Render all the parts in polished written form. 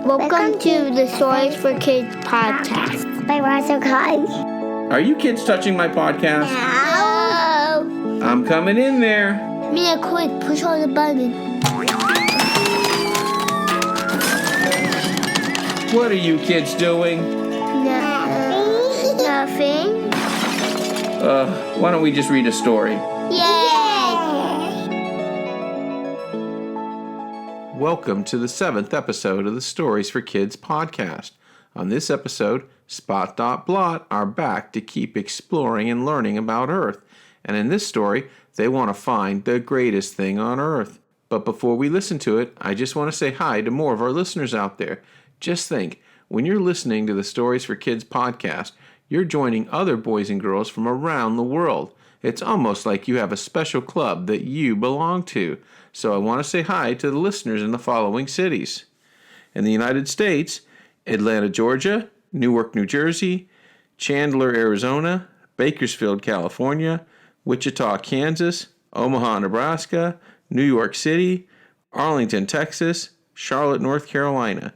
Welcome to the Stories for Kids podcast by Russell Cotton. Are you kids touching my podcast? No. I'm coming in there. Mia, quick, push on the button. What are you kids doing? Nothing. Why don't we just read a story? Yay! Welcome to the 7th episode of the Stories for Kids podcast. On this episode, Spot, Dot, Blot are back to keep exploring and learning about Earth. And in this story, they want to find the greatest thing on Earth. But before we listen to it, I just want to say hi to more of our listeners out there. Just think, when you're listening to the Stories for Kids podcast, you're joining other boys and girls from around the world. It's almost like you have a special club that you belong to. So I want to say hi to the listeners in the following cities. In the United States, Atlanta, Georgia, Newark, New Jersey, Chandler, Arizona, Bakersfield, California, Wichita, Kansas, Omaha, Nebraska, New York City, Arlington, Texas, Charlotte, North Carolina,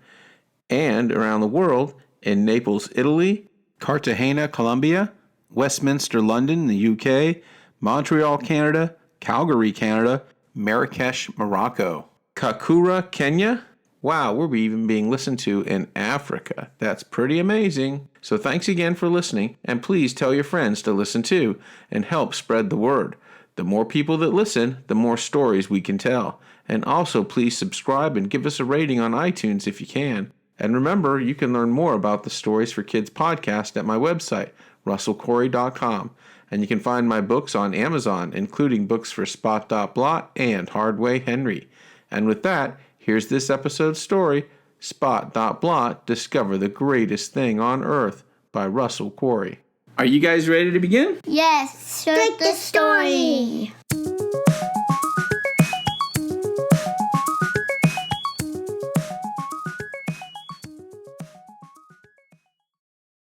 and around the world in Naples, Italy, Cartagena, Colombia, Westminster, London, the UK, Montreal, Canada, Calgary, Canada, Marrakesh, Morocco, Kakura, Kenya. Wow, we're even being listened to in Africa. That's pretty amazing. So thanks again for listening, and please tell your friends to listen too, and help spread the word. The more people that listen, the more stories we can tell. And also please subscribe and give us a rating on iTunes if you can. And remember, you can learn more about the Stories for Kids podcast at my website, russellcorey.com. And you can find my books on Amazon, including books for Spot, Dot, Blot and Hardway Henry. And with that, here's this episode's story, Spot, Dot, Blot Discover the Greatest Thing on Earth by Russell Corey. Are you guys ready to begin? Yes, start the story.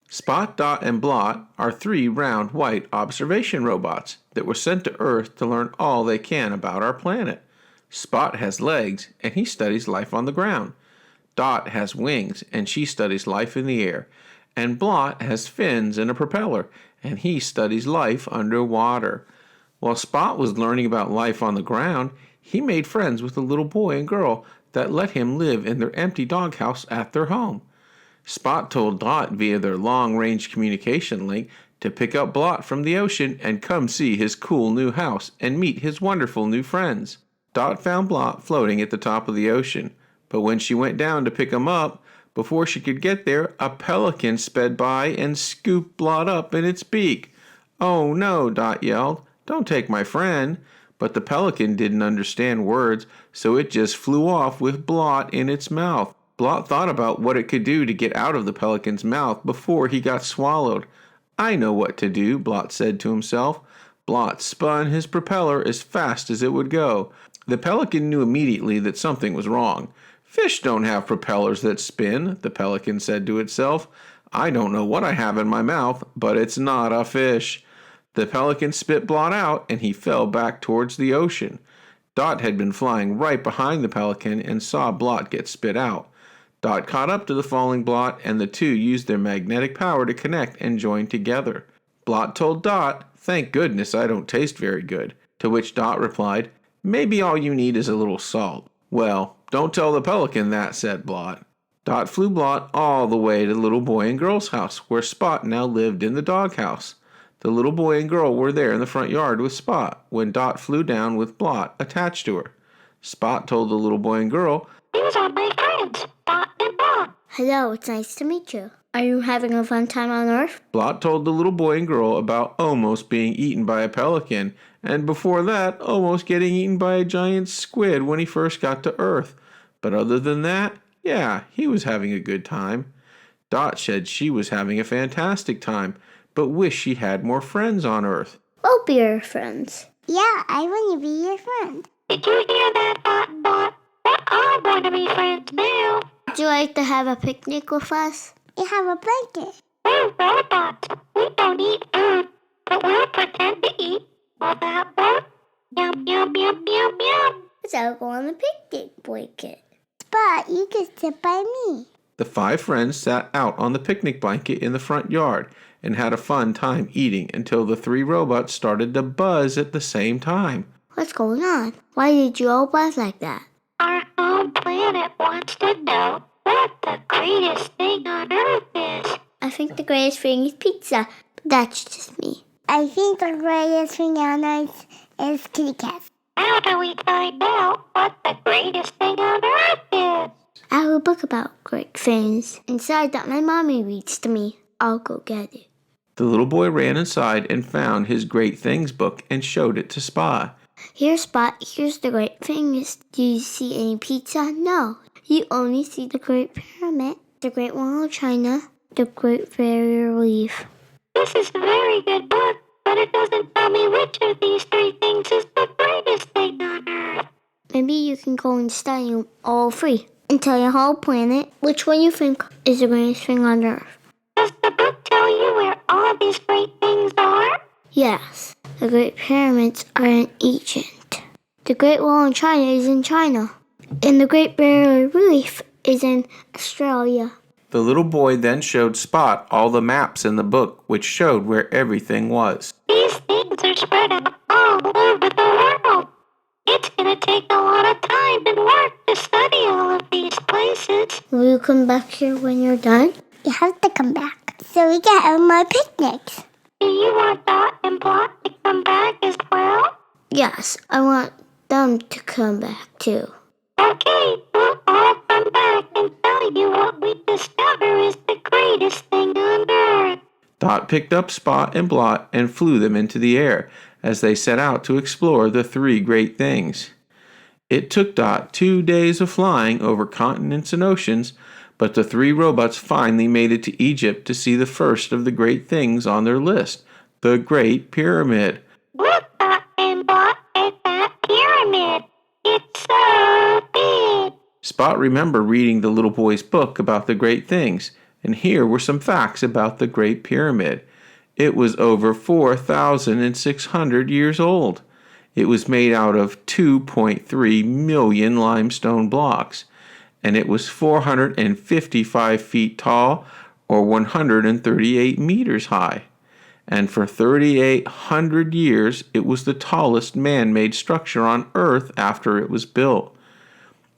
Spot, Dot, and Blot are 3 round white observation robots that were sent to Earth to learn all they can about our planet. Spot has legs, and he studies life on the ground. Dot has wings, and she studies life in the air. And Blot has fins and a propeller, and he studies life underwater. While Spot was learning about life on the ground, he made friends with a little boy and girl that let him live in their empty doghouse at their home. Spot told Dot via their long-range communication link to pick up Blot from the ocean and come see his cool new house and meet his wonderful new friends. Dot found Blot floating at the top of the ocean, but when she went down to pick him up, before she could get there, a pelican sped by and scooped Blot up in its beak. "Oh no," Dot yelled, "don't take my friend." But the pelican didn't understand words, so it just flew off with Blot in its mouth. Blot thought about what it could do to get out of the pelican's mouth before he got swallowed. "I know what to do," Blot said to himself. Blot spun his propeller as fast as it would go. The pelican knew immediately that something was wrong. "Fish don't have propellers that spin," the pelican said to itself. "I don't know what I have in my mouth, but it's not a fish." The pelican spit Blot out, and he fell back towards the ocean. Dot had been flying right behind the pelican and saw Blot get spit out. Dot caught up to the falling Blot, and the two used their magnetic power to connect and join together. Blot told Dot, "Thank goodness I don't taste very good." To which Dot replied, "Maybe all you need is a little salt." "Well, don't tell the pelican that," said Blot. Dot flew Blot all the way to the little boy and girl's house, where Spot now lived in the doghouse. The little boy and girl were there in the front yard with Spot when Dot flew down with Blot attached to her. Spot told the little boy and girl, "These are my friends, Dot and Blot." Hello, it's nice to meet you. Are you having a fun time on Earth? Blot told the little boy and girl about almost being eaten by a pelican, and before that, almost getting eaten by a giant squid when he first got to Earth. But other than that, yeah, he was having a good time. Dot said she was having a fantastic time, but wished she had more friends on Earth. We'll be your friends. Yeah, I want to be your friend. Did you hear that, Dot and Blot? I want to be friends now. Would you like to have a picnic with us? You have a blanket. We're robots. We don't eat food, but we'll pretend to eat. Will that work? Yum, yum, yum, yum, yum. Let's all go on the picnic blanket. But thought you could sit by me. The 5 friends sat out on the picnic blanket in the front yard and had a fun time eating until the 3 robots started to buzz at the same time. What's going on? Why did you all buzz like that? Our home planet wants to know what the greatest thing on Earth is. I think the greatest thing is pizza. But that's just me. I think the greatest thing on earth is kitty cats. How do we find out what the greatest thing on Earth is? I have a book about great things inside that my mommy reads to me. I'll go get it. The little boy ran inside and found his Great Things book and showed it to Spot. Here, Spot, here's the great things. Do you see any pizza? No. You only see the Great Pyramid, the Great Wall of China, the Great Barrier Reef. This is a very good book, but it doesn't tell me which of these 3 things is the greatest thing on Earth. Maybe you can go and study them all 3 and tell your whole planet which one you think is the greatest thing on Earth. Does the book tell you where all these great things are? Yes, the Great Pyramids are in Egypt. The Great Wall of China is in China. And the Great Barrier Reef is in Australia. The little boy then showed Spot all the maps in the book which showed where everything was. These things are spread out all over the world. It's going to take a lot of time and work to study all of these places. Will you come back here when you're done? You have to come back so we can have more picnics. Do you want Dot and Blot to come back as well? Yes, I want them to come back too. Okay, we'll all come back and tell you what we discover is the greatest thing on Earth. Dot picked up Spot and Blot and flew them into the air as they set out to explore the 3 great things. It took Dot 2 days of flying over continents and oceans, but the 3 robots finally made it to Egypt to see the first of the great things on their list, the Great Pyramid. Look, Dot and Blot, at that pyramid. It's so big. Spot remembered reading the little boy's book about the great things, and here were some facts about the Great Pyramid. It was over 4,600 years old. It was made out of 2.3 million limestone blocks, and it was 455 feet tall or 138 meters high. And for 3,800 years, it was the tallest man-made structure on Earth after it was built.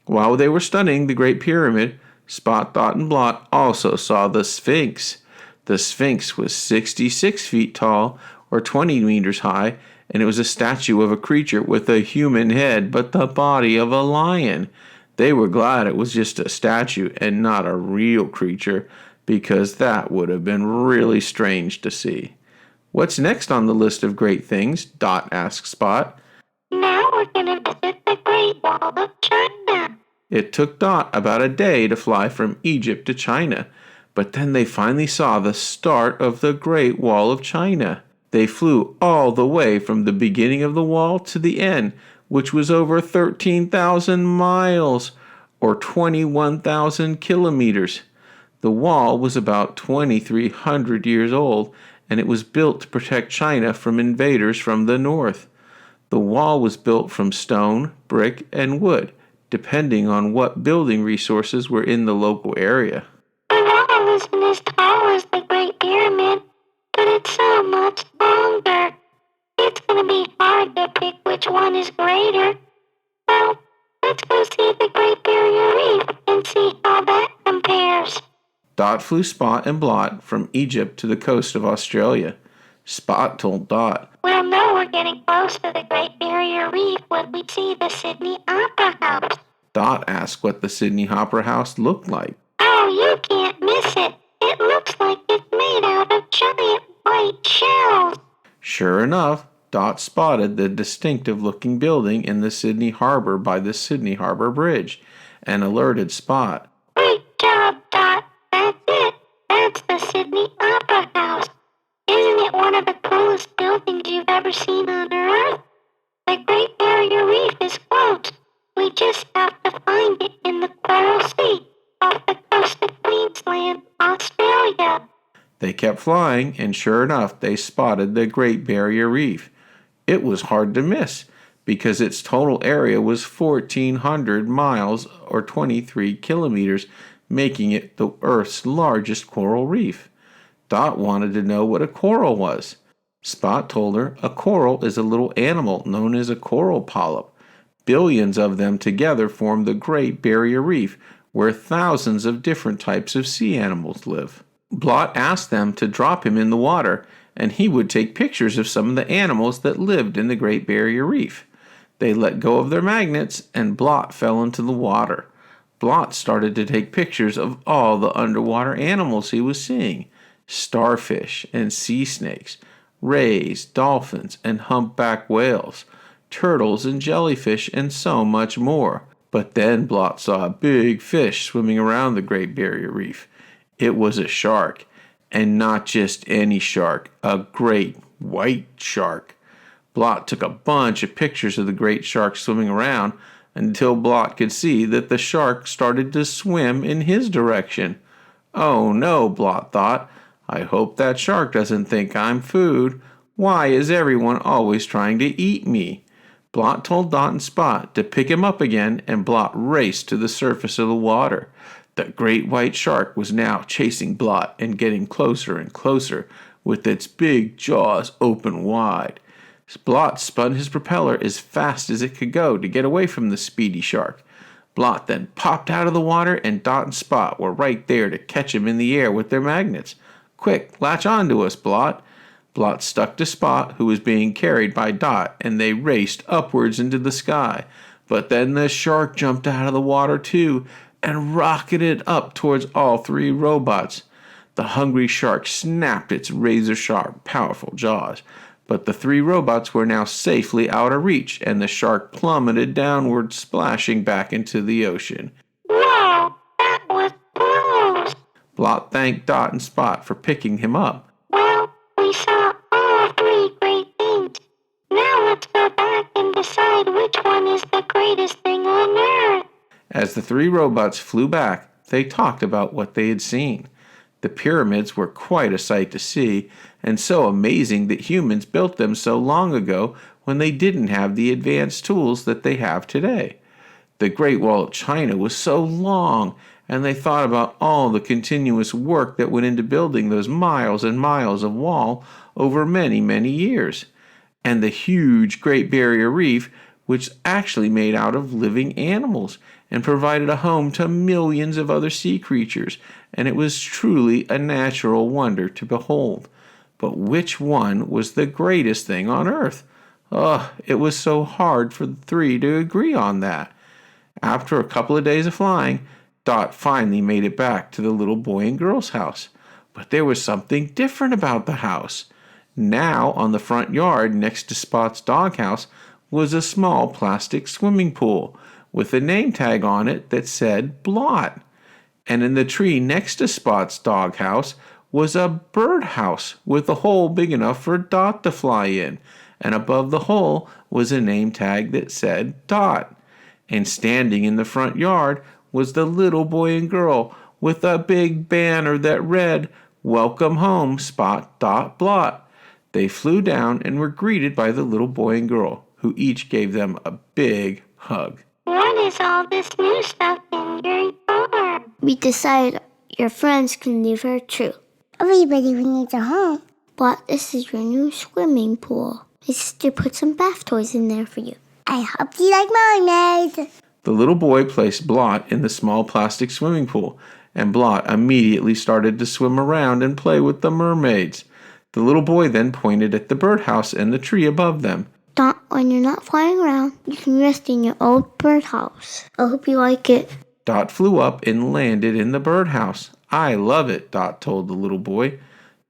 While they were studying the Great Pyramid, Spot, Dot, and Blot also saw the Sphinx. The Sphinx was 66 feet tall or 20 meters high, and it was a statue of a creature with a human head but the body of a lion. They were glad it was just a statue and not a real creature, because that would have been really strange to see. What's next on the list of great things? Dot asked Spot. Now we're going to visit the Great Wall of China. It took Dot about a day to fly from Egypt to China, but then they finally saw the start of the Great Wall of China. They flew all the way from the beginning of the wall to the end, which was over 13,000 miles or 21,000 kilometers. The wall was about 2,300 years old, and it was built to protect China from invaders from the north. The wall was built from stone, brick, and wood, depending on what building resources were in the local area. The wall isn't as tall as the Great Pyramid, but it's so much longer. It's going to be hard to pick which one is greater. Well, let's go see the Great Barrier Reef and see how that compares. Dot flew Spot and Blot from Egypt to the coast of Australia. Spot told Dot, We'll know we're getting close to the Great Barrier Reef when we see the Sydney Opera House. Dot asked what the Sydney Opera House looked like. Oh, you can't miss it. It looks like it's made out of giant white shells. Sure enough, Dot spotted the distinctive-looking building in the Sydney Harbor by the Sydney Harbor Bridge and alerted Spot. Great job, Dot. That's it. That's the Sydney Opera House. Isn't it one of the coolest buildings you've ever seen on Earth? The Great Barrier Reef is close. We just have to find it in the Coral Sea off the coast of Queensland, Australia. They kept flying, and sure enough, they spotted the Great Barrier Reef. It was hard to miss, because its total area was 1,400 miles or 23 kilometers, making it the Earth's largest coral reef. Dot wanted to know what a coral was. Spot told her a coral is a little animal known as a coral polyp. Billions of them together form the Great Barrier Reef, where thousands of different types of sea animals live. Blot asked them to drop him in the water, and he would take pictures of some of the animals that lived in the Great Barrier Reef. They let go of their magnets, and Blot fell into the water. Blot started to take pictures of all the underwater animals he was seeing: starfish and sea snakes, rays, dolphins, and humpback whales, turtles and jellyfish, and so much more. But then Blot saw a big fish swimming around the Great Barrier Reef. It was a shark, and not just any shark, a great white shark. Blot took a bunch of pictures of the great shark swimming around until Blot could see that the shark started to swim in his direction. Oh no, Blot thought. I hope that shark doesn't think I'm food. Why is everyone always trying to eat me? Blot told Dot and Spot to pick him up again, and Blot raced to the surface of the water. The great white shark was now chasing Blot and getting closer and closer, with its big jaws open wide. Blot spun his propeller as fast as it could go to get away from the speedy shark. Blot then popped out of the water, and Dot and Spot were right there to catch him in the air with their magnets. Quick, latch on to us, Blot. Blot stuck to Spot, who was being carried by Dot, and they raced upwards into the sky. But then the shark jumped out of the water too, and rocketed up towards all three robots. The hungry shark snapped its razor-sharp, powerful jaws. But the three robots were now safely out of reach, and the shark plummeted downward, splashing back into the ocean. Wow, that was close. Blot thanked Dot and Spot for picking him up. Well, we saw all three great things. Now let's go back and decide which one is the greatest thing on Earth. As the three robots flew back, they talked about what they had seen. The pyramids were quite a sight to see, and so amazing that humans built them so long ago when they didn't have the advanced tools that they have today. The Great Wall of China was so long, and they thought about all the continuous work that went into building those miles and miles of wall over many, many years. And the huge Great Barrier Reef, which actually made out of living animals and provided a home to millions of other sea creatures, and it was truly a natural wonder to behold. But which one was the greatest thing on Earth? It was so hard for the three to agree on that. After a couple of days of flying, Dot finally made it back to the little boy and girl's house. But there was something different about the house. Now, on the front yard next to Spot's doghouse, was a small plastic swimming pool with a name tag on it that said Blot. And in the tree next to Spot's doghouse was a birdhouse with a hole big enough for Dot to fly in. And above the hole was a name tag that said Dot. And standing in the front yard was the little boy and girl with a big banner that read, "Welcome home, Spot, Dot, Blot." They flew down and were greeted by the little boy and girl, who each gave them a big hug. What is all this new stuff in your yard? We decided your friends can live here too. Everybody needs a home. But this is your new swimming pool. My sister put some bath toys in there for you. I hope you like mermaids. The little boy placed Blot in the small plastic swimming pool, and Blot immediately started to swim around and play with the mermaids. The little boy then pointed at the birdhouse and the tree above them. Dot, when you're not flying around, you can rest in your old birdhouse. I hope you like it. Dot flew up and landed in the birdhouse. "I love it," Dot told the little boy.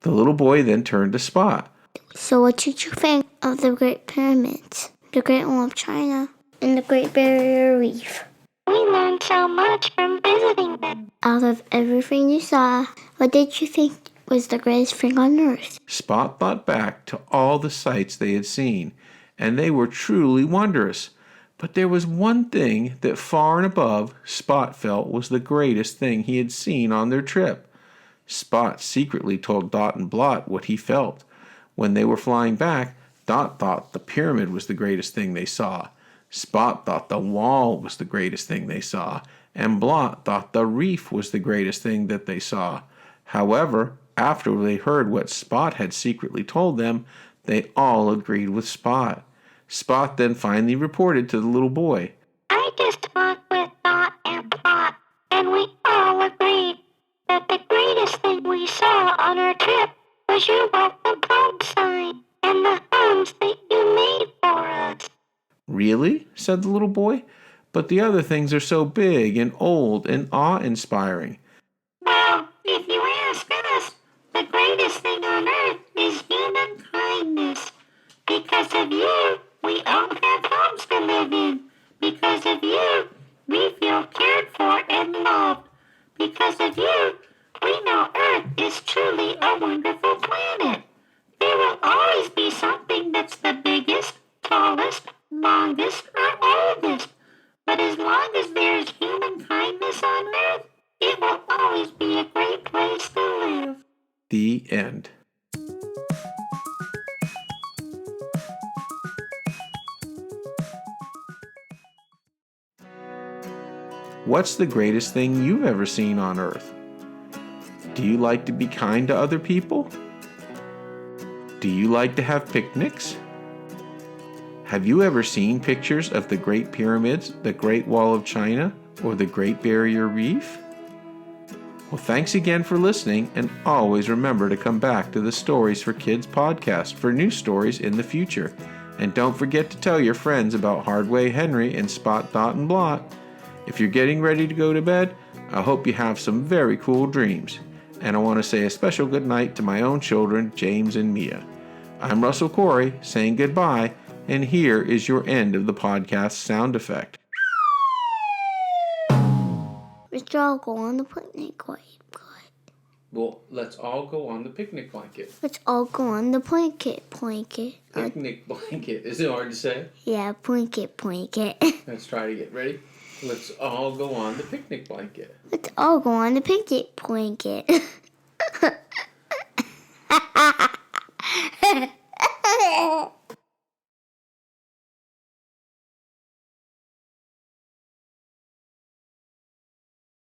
The little boy then turned to Spot. So what did you think of the Great Pyramids, the Great Wall of China, and the Great Barrier Reef? We learned so much from visiting them. Out of everything you saw, what did you think was the greatest thing on Earth? Spot thought back to all the sights they had seen, and they were truly wondrous. But there was one thing that far and above Spot felt was the greatest thing he had seen on their trip. Spot secretly told Dot and Blot what he felt. When they were flying back, Dot thought the pyramid was the greatest thing they saw. Spot thought the wall was the greatest thing they saw. And Blot thought the reef was the greatest thing that they saw. However, after they heard what Spot had secretly told them, they all agreed with Spot. Spot then finally reported to the little boy. I just talked with Dot and Blot, and we all agreed that the greatest thing we saw on our trip was your welcome home sign and the homes that you made for us. Really? Said the little boy. But the other things are so big and old and awe-inspiring. Well, if you ask us, the greatest thing on earth is human kindness. Because of you, we all have homes to live in. Because of you, we feel cared for and loved. Because of you, we know Earth is truly a wonderful planet. There will always be something that's the biggest, tallest, longest, or oldest. But as long as there is human kindness on Earth, it will always be a great place to live. The end. What's the greatest thing you've ever seen on Earth? Do you like to be kind to other people? Do you like to have picnics? Have you ever seen pictures of the Great Pyramids, the Great Wall of China, or the Great Barrier Reef? Well, thanks again for listening, and always remember to come back to the Stories for Kids podcast for new stories in the future. And don't forget to tell your friends about Hardway Henry and Spot, Dot, and Blot. If you're getting ready to go to bed, I hope you have some very cool dreams. And I want to say a special good night to my own children, James and Mia. I'm Russell Corey, saying goodbye, and here is your end of the podcast sound effect. Let's all go on the picnic blanket. Well, let's all go on the picnic blanket. Let's all go on the blanket. Picnic blanket. Is it hard to say? Yeah, blanket. Let's try to get ready. Let's all go on the picnic blanket. Let's all go on the picnic blanket.